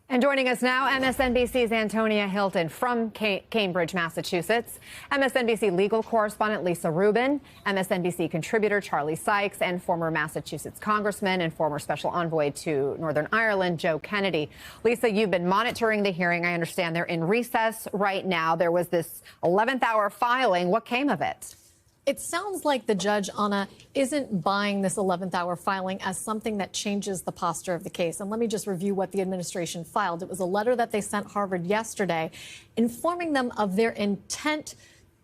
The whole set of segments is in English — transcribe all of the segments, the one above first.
And joining us now, MSNBC's Antonia Hilton from Cambridge, Massachusetts, MSNBC legal correspondent Lisa Rubin, MSNBC contributor Charlie Sykes, and former Massachusetts congressman and former special envoy to Northern Ireland, Joe Kennedy. Lisa, you've been monitoring the hearing. I understand they're in recess right now. There was this 11th hour filing. What came of it? It sounds like the judge, Anna, isn't buying this 11th hour filing as something that changes the posture of the case. And let me just review what the administration filed. It was a letter that they sent Harvard yesterday informing them of their intent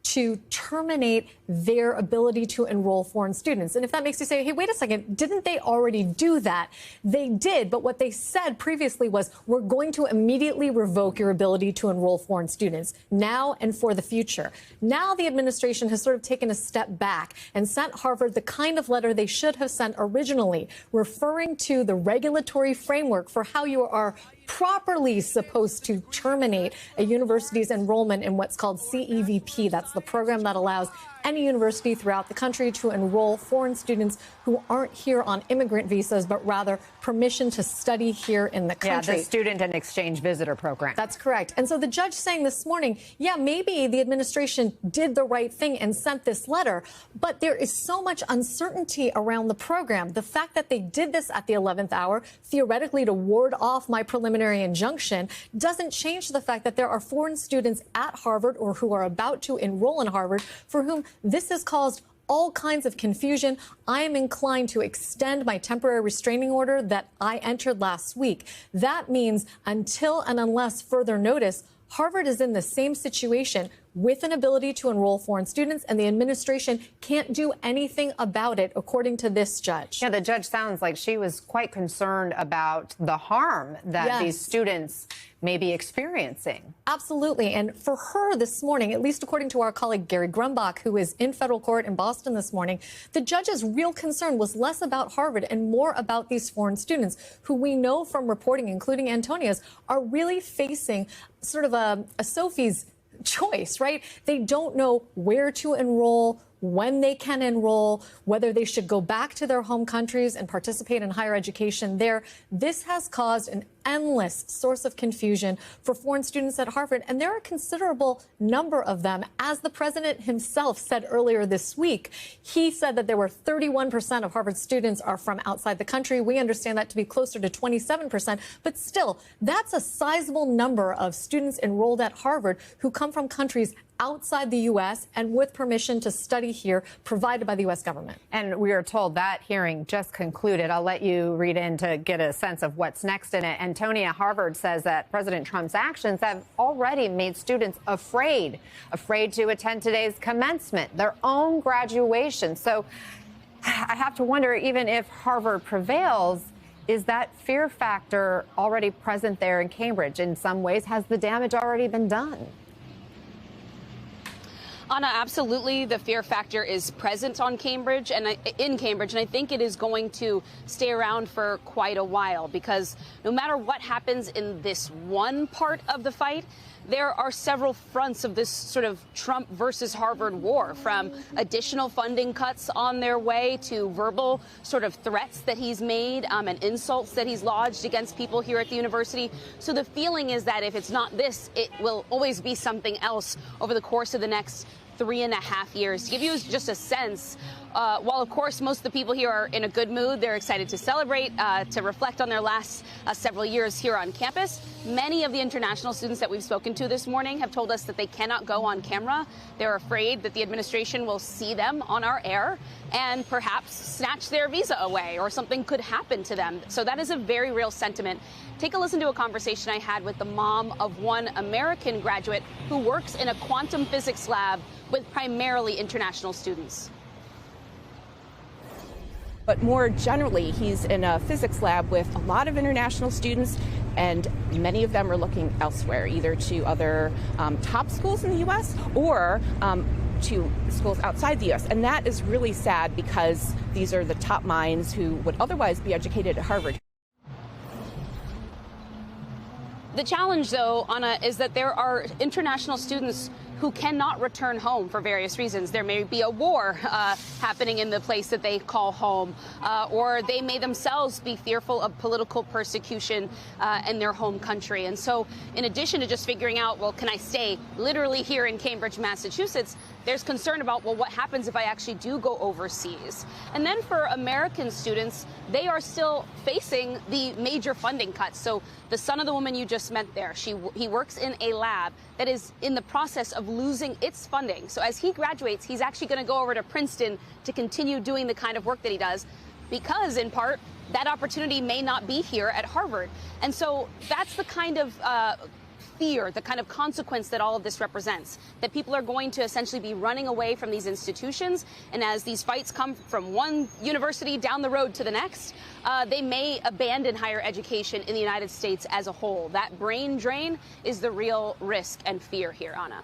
to terminate their ability to enroll foreign students. And if that makes you say, hey, wait a second, didn't they already do that? They did, but what they said previously was, we're going to immediately revoke your ability to enroll foreign students now and for the future. Now the administration has sort of taken a step back and sent Harvard the kind of letter they should have sent originally, referring to the regulatory framework for how you are properly supposed to terminate a university's enrollment in what's called CEVP. That's the program that allows any university throughout the country to enroll foreign students who aren't here on immigrant visas, but rather permission to study here in the country. Yeah, the student and exchange visitor program. That's correct. And so the judge saying this morning, yeah, maybe the administration did the right thing and sent this letter, but there is so much uncertainty around the program. The fact that they did this at the 11th hour, theoretically to ward off my preliminary injunction, doesn't change the fact that there are foreign students at Harvard or who are about to enroll in Harvard for whom this has caused all kinds of confusion. I am inclined to extend my temporary restraining order that I entered last week. That means until and unless further notice, Harvard is in the same situation with an ability to enroll foreign students, and the administration can't do anything about it, according to this judge. Yeah, the judge sounds like she was quite concerned about the harm that these students may be experiencing. Absolutely. And for her this morning, at least according to our colleague Gary Grumbach, who is in federal court in Boston this morning, the judge's real concern was less about Harvard and more about these foreign students who we know from reporting, including Antonia's, are really facing sort of a Sophie's choice, right? They don't know where to enroll, when they can enroll, whether they should go back to their home countries and participate in higher education there. This has caused an endless source of confusion for foreign students at Harvard, and there are a considerable number of them. As the president himself said earlier this week, he said that there were 31% of Harvard students are from outside the country. We understand that to be closer to 27%, but still, that's a sizable number of students enrolled at Harvard who come from countries outside the U.S. and with permission to study here provided by the U.S. government. And we are told that hearing just concluded. I'll let you read in to get a sense of what's next in it. Antonia, Harvard says that President Trump's actions have already made students afraid to attend today's commencement, their own graduation. So I have to wonder, even if Harvard prevails, is that fear factor already present there in Cambridge? In some ways, has the damage already been done? Anna, absolutely. The fear factor is present in Cambridge, and I think it is going to stay around for quite a while, because no matter what happens in this one part of the fight, there are several fronts of this sort of Trump versus Harvard war, from additional funding cuts on their way to verbal sort of threats that he's made and insults that he's lodged against people here at the university. So the feeling is that if it's not this, it will always be something else over the course of the next 3.5 years. To give you just a sense, while, of course, most of the people here are in a good mood, they're excited to celebrate, to reflect on their last several years here on campus, many of the international students that we've spoken to this morning have told us that they cannot go on camera. They're afraid that the administration will see them on our air and perhaps snatch their visa away, or something could happen to them. So that is a very real sentiment. Take a listen to a conversation I had with the mom of one American graduate who works in a quantum physics lab with primarily international students. But more generally, he's in a physics lab with a lot of international students, and many of them are looking elsewhere, either to other top schools in the U.S. or to schools outside the U.S. And that is really sad, because these are the top minds who would otherwise be educated at Harvard. The challenge, though, Anna, is that there are international students who cannot return home for various reasons. There may be a war happening in the place that they call home, or they may themselves be fearful of political persecution in their home country. And so in addition to just figuring out, well, can I stay literally here in Cambridge, Massachusetts, there's concern about, well, what happens if I actually do go overseas? And then for American students, they are still facing the major funding cuts. So the son of the woman you just met there, he works in a lab that is in the process of losing its funding. So as he graduates, he's actually going to go over to Princeton to continue doing the kind of work that he does, because in part, that opportunity may not be here at Harvard. And so that's the kind of fear, the kind of consequence that all of this represents, that people are going to essentially be running away from these institutions. And as these fights come from one university down the road to the next, they may abandon higher education in the United States as a whole. That brain drain is the real risk and fear here, Anna.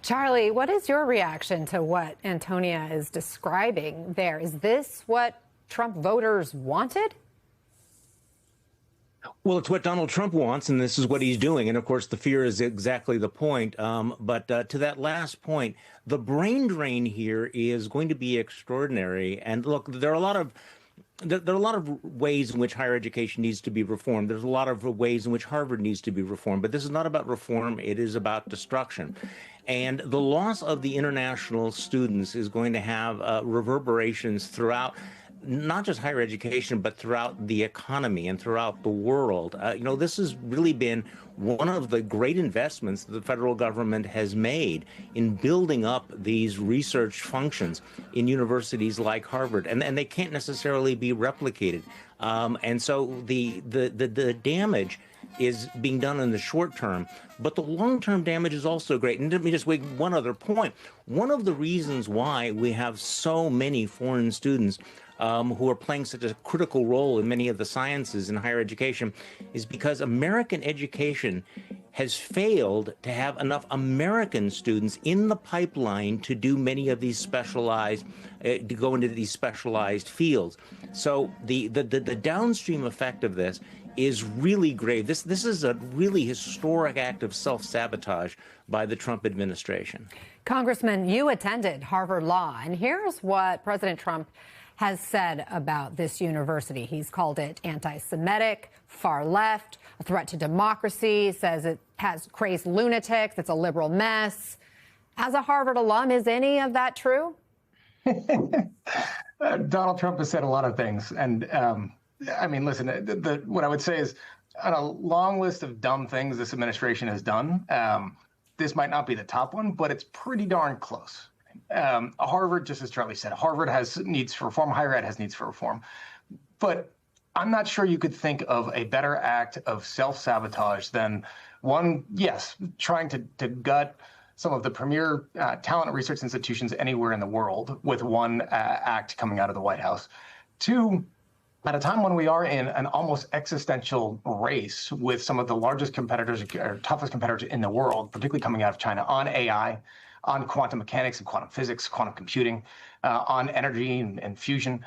Charlie, what is your reaction to what Antonia is describing there? Is this what Trump voters wanted? Well, it's what Donald Trump wants, and this is what he's doing. And of course, the fear is exactly the point. But to that last point, the brain drain here is going to be extraordinary. And look, there are a lot of ways in which higher education needs to be reformed. There's a lot of ways in which Harvard needs to be reformed. But this is not about reform. It is about destruction. And the loss of the international students is going to have reverberations throughout not just higher education, but throughout the economy and throughout the world. This has really been one of the great investments that the federal government has made in building up these research functions in universities like Harvard, and they can't necessarily be replicated. And so the damage is being done in the short term, but the long-term damage is also great. And let me just make one other point. One of the reasons why we have so many foreign students who are playing such a critical role in many of the sciences in higher education is because American education has failed to have enough American students in the pipeline to do many of these specialized, to go into these specialized fields. So the downstream effect of this is really grave. This is a really historic act of self-sabotage by the Trump administration. Congressman, you attended Harvard Law, and here's what President Trump has said about this university. He's called it anti-Semitic, far left, a threat to democracy, says it has crazed lunatics, it's a liberal mess. As a Harvard alum, is any of that true? Donald Trump has said a lot of things. And listen, what I would say is on a long list of dumb things this administration has done, this might not be the top one, but it's pretty darn close. Harvard, just as Charlie said, Harvard has needs for reform. Higher ed has needs for reform. But I'm not sure you could think of a better act of self-sabotage than one, yes, trying to gut some of the premier talent and research institutions anywhere in the world with one act coming out of the White House. Two, at a time when we are in an almost existential race with some of the largest competitors or toughest competitors in the world, particularly coming out of China, on AI, on quantum mechanics and quantum physics, quantum computing, on energy and fusion,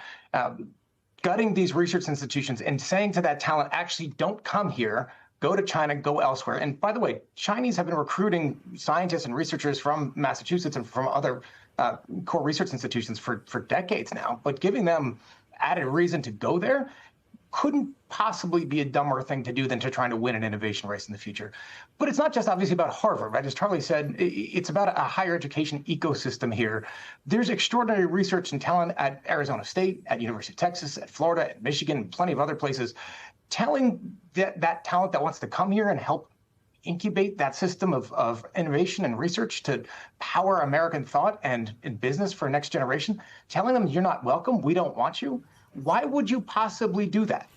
gutting these research institutions and saying to that talent, actually don't come here, go to China, go elsewhere. And by the way, Chinese have been recruiting scientists and researchers from Massachusetts and from other core research institutions for decades now, but giving them added reason to go there couldn't possibly be a dumber thing to do than to trying to win an innovation race in the future. But it's not just obviously about Harvard, right? As Charlie said, it's about a higher education ecosystem here. There's extraordinary research and talent at Arizona State, at University of Texas, at Florida, at Michigan, and plenty of other places, telling that talent that wants to come here and help incubate that system of innovation and research to power American thought and in business for next generation, telling them you're not welcome, we don't want you. Why would you possibly do that?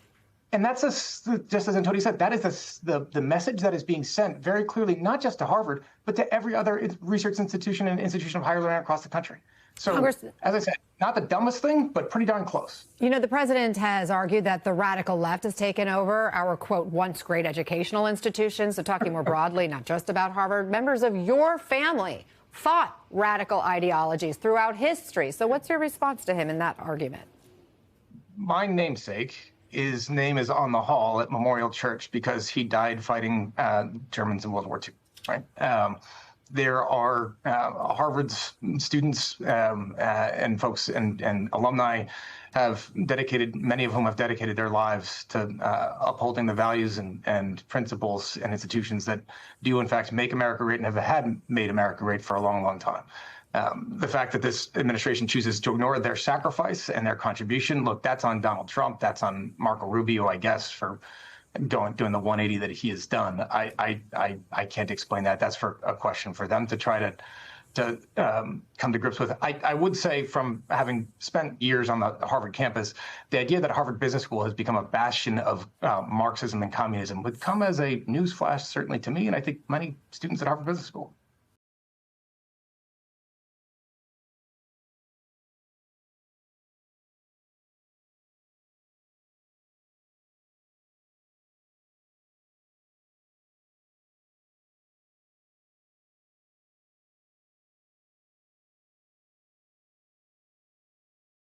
And that's just as Antonia said, that is the message that is being sent very clearly, not just to Harvard, but to every other research institution and institution of higher learning across the country. So, as I said, not the dumbest thing, but pretty darn close. You know, the president has argued that the radical left has taken over our, quote, once great educational institutions. So talking more broadly, not just about Harvard, members of your family fought radical ideologies throughout history. So what's your response to him in that argument? My namesake, his name is on the hall at Memorial Church because he died fighting Germans in World War II, right? there are Harvard's students and folks and alumni have dedicated, many of whom have dedicated their lives to upholding the values and principles and institutions that do in fact make America great and have had made America great for a long, long time. The fact that this administration chooses to ignore their sacrifice and their contribution, look, that's on Donald Trump, that's on Marco Rubio, I guess, for doing the 180 that he has done. I can't explain that. That's for a question for them to try to come to grips with. I would say, from having spent years on the Harvard campus, the idea that Harvard Business School has become a bastion of Marxism and communism would come as a newsflash, certainly to me, and I think many students at Harvard Business School.